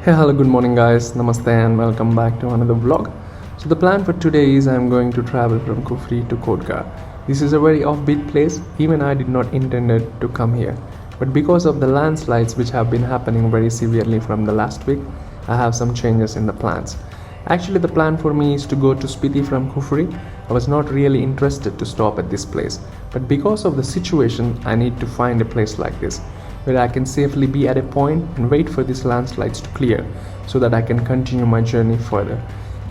Hey, hello, good morning, guys. Namaste, and welcome back to another vlog. So, the plan for today is I'm going to travel from Kufri to Kotgarh. This is a very offbeat place. Even I did not intend to come here, but because of the landslides which have been happening very severely from the last week, I have some changes in the plans. Actually, the plan for me is to go to Spiti from Kufri. I was not really interested to stop at this place, but because of the situation, I need to find a place like this where I can safely be at a point and wait for these landslides to clear so that I can continue my journey further.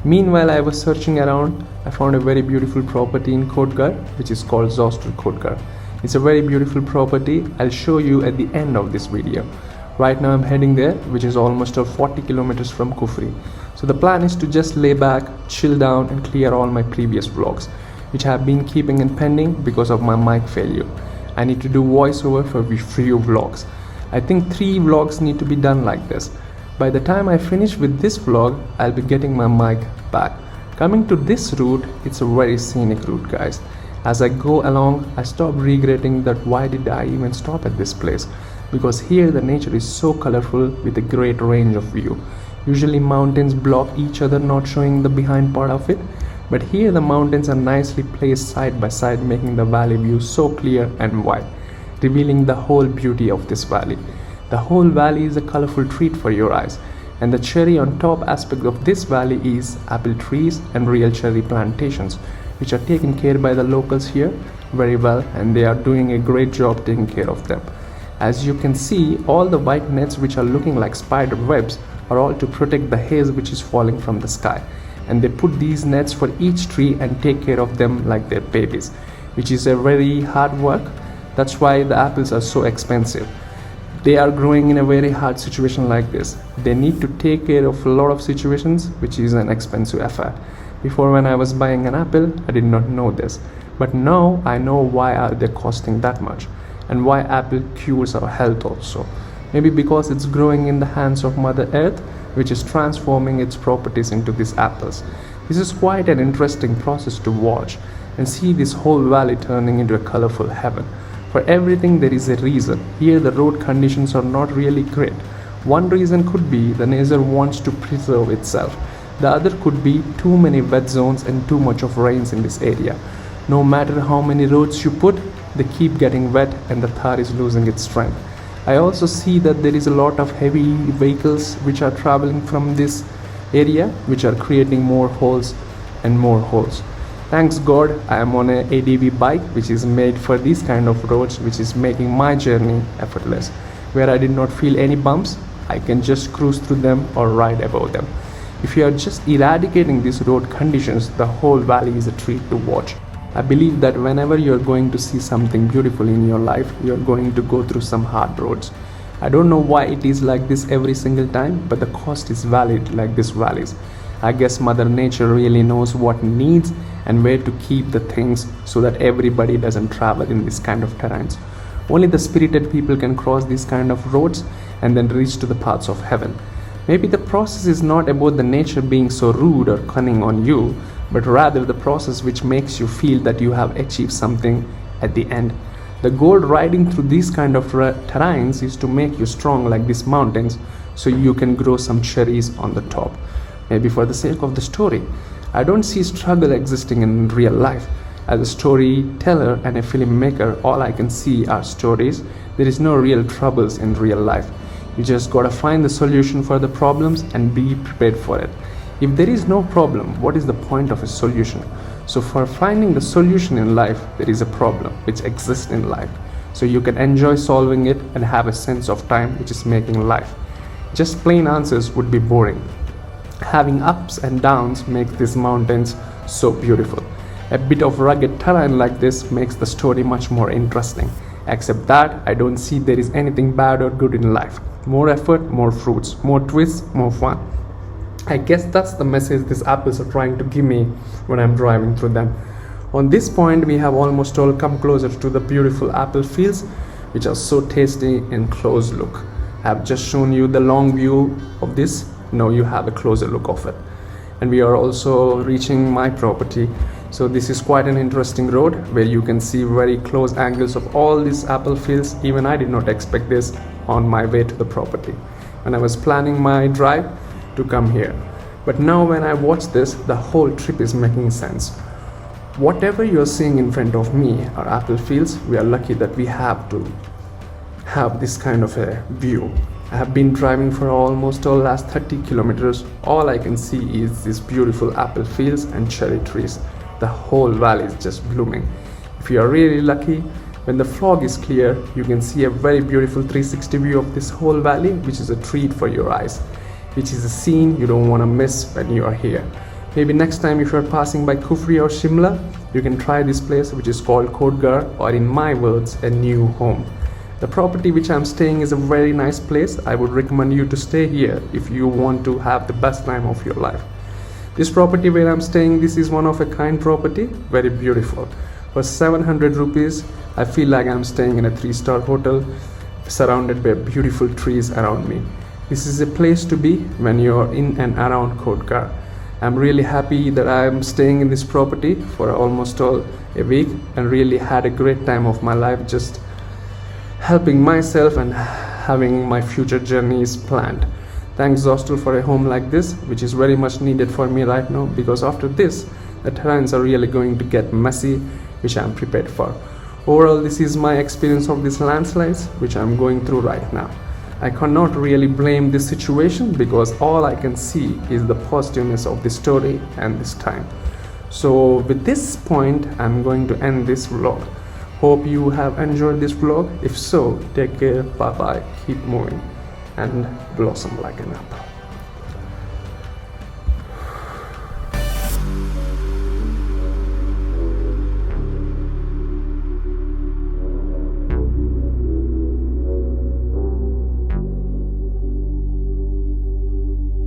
Meanwhile, I was searching around. I found a very beautiful property in Kotgarh, which is called S2-EP-7. It's a very beautiful property. I'll show you at the end of this video. Right now I'm heading there, which is almost 40 kilometers from Kufri. So the plan is to just lay back, chill down and clear all my previous vlogs, which I have been keeping in pending because of my mic failure. I need to do voiceover for few vlogs. I think 3 vlogs need to be done like this. By the time I finish with this vlog, I'll be getting my mic back. Coming to this route, it's a very scenic route, guys. As I go along, I stop regretting that why did I even stop at this place, because here the nature is so colorful with a great range of view. Usually mountains block each other, not showing the behind part of it, but here the mountains are nicely placed side by side, making the valley view so clear and wide, revealing the whole beauty of this valley. The whole valley is a colorful treat for your eyes, and the cherry on top aspect of this valley is apple trees and real cherry plantations, which are taken care by the locals here very well, and they are doing a great job taking care of them. As you can see, all the white nets which are looking like spider webs are all to protect the haze which is falling from the sky, and they put these nets for each tree and take care of them like their babies, which is a very hard work. That's why the apples are so expensive. They are growing in a very hard situation like this. They need to take care of a lot of situations, which is an expensive affair. Before, when I was buying an apple, I did not know this, but now I know why are they costing that much and why apple cures our health also. Maybe because it's growing in the hands of Mother Earth, which is transforming its properties into these apples. This is quite an interesting process to watch and see this whole valley turning into a colorful heaven. For everything there is a reason. Here the road conditions are not really great. One reason could be the nature wants to preserve itself. The other could be too many wet zones and too much of rains in this area. No matter how many roads you put, they keep getting wet and the tar is losing its strength. I also see that there is a lot of heavy vehicles which are traveling from this area, which are creating more holes and more holes. Thanks God, I am on an ADV bike which is made for these kind of roads, which is making my journey effortless. Where I did not feel any bumps, I can just cruise through them or ride above them. If you are just eradicating these road conditions, the whole valley is a treat to watch. I believe that whenever you're going to see something beautiful in your life, you're going to go through some hard roads. I don't know why it is like this every single time, but the cost is valid like these valleys. I guess Mother Nature really knows what needs and where to keep the things so that everybody doesn't travel in this kind of terrains. Only the spirited people can cross these kind of roads and then reach to the paths of heaven. Maybe the process is not about the nature being so rude or cunning on you, but rather the process which makes you feel that you have achieved something at the end. The goal riding through these kind of terrains is to make you strong like these mountains so you can grow some cherries on the top. Maybe for the sake of the story. I don't see struggle existing in real life. As a storyteller and a filmmaker, all I can see are stories. There is no real troubles in real life. You just gotta find the solution for the problems and be prepared for it. If there is no problem, what is the point of a solution? So for finding the solution in life, there is a problem which exists in life. So you can enjoy solving it and have a sense of time which is making life. Just plain answers would be boring. Having ups and downs makes these mountains so beautiful. A bit of rugged terrain like this makes the story much more interesting. Except that I don't see there is anything bad or good in life. More effort, more fruits, more twists, more fun. I guess that's the message these apples are trying to give me when I'm driving through them. On this point, we have almost all come closer to the beautiful apple fields, which are so tasty in close look. I have just shown you the long view of this. Now you have a closer look of it. And we are also reaching my property. So this is quite an interesting road where you can see very close angles of all these apple fields. Even I did not expect this on my way to the property. when I was planning my drive to come here. But now when I watch this, the whole trip is making sense. Whatever you're seeing in front of me are apple fields. We are lucky that we have to have this kind of a view. I have been driving for almost all last 30 kilometers. All I can see is these beautiful apple fields and cherry trees. The whole valley is just blooming. If you are really lucky, when the fog is clear, you can see a very beautiful 360 view of this whole valley, which is a treat for your eyes, which is a scene you don't want to miss when you are here. Maybe next time if you are passing by Kufri or Shimla, you can try this place, which is called Kotgarh, or in my words, a new home. The property which I'm staying is a very nice place. I would recommend you to stay here if you want to have the best time of your life. This property where I'm staying, this is one of a kind property, very beautiful. For 700 rupees, I feel like I'm staying in a 3-star hotel surrounded by beautiful trees around me. This is a place to be when you're in and around Kotgarh. I'm really happy that I'm staying in this property for almost all a week and really had a great time of my life, just helping myself and having my future journeys planned. Thanks Hostel for a home like this, which is very much needed for me right now, because after this the terrains are really going to get messy, which I'm prepared for. Overall, this is my experience of these landslides which I'm going through right now. I cannot really blame this situation because all I can see is the positiveness of this story and this time. So with this point, I'm going to end this vlog. Hope you have enjoyed this vlog. If so, take care, bye bye, keep moving and blossom like an apple.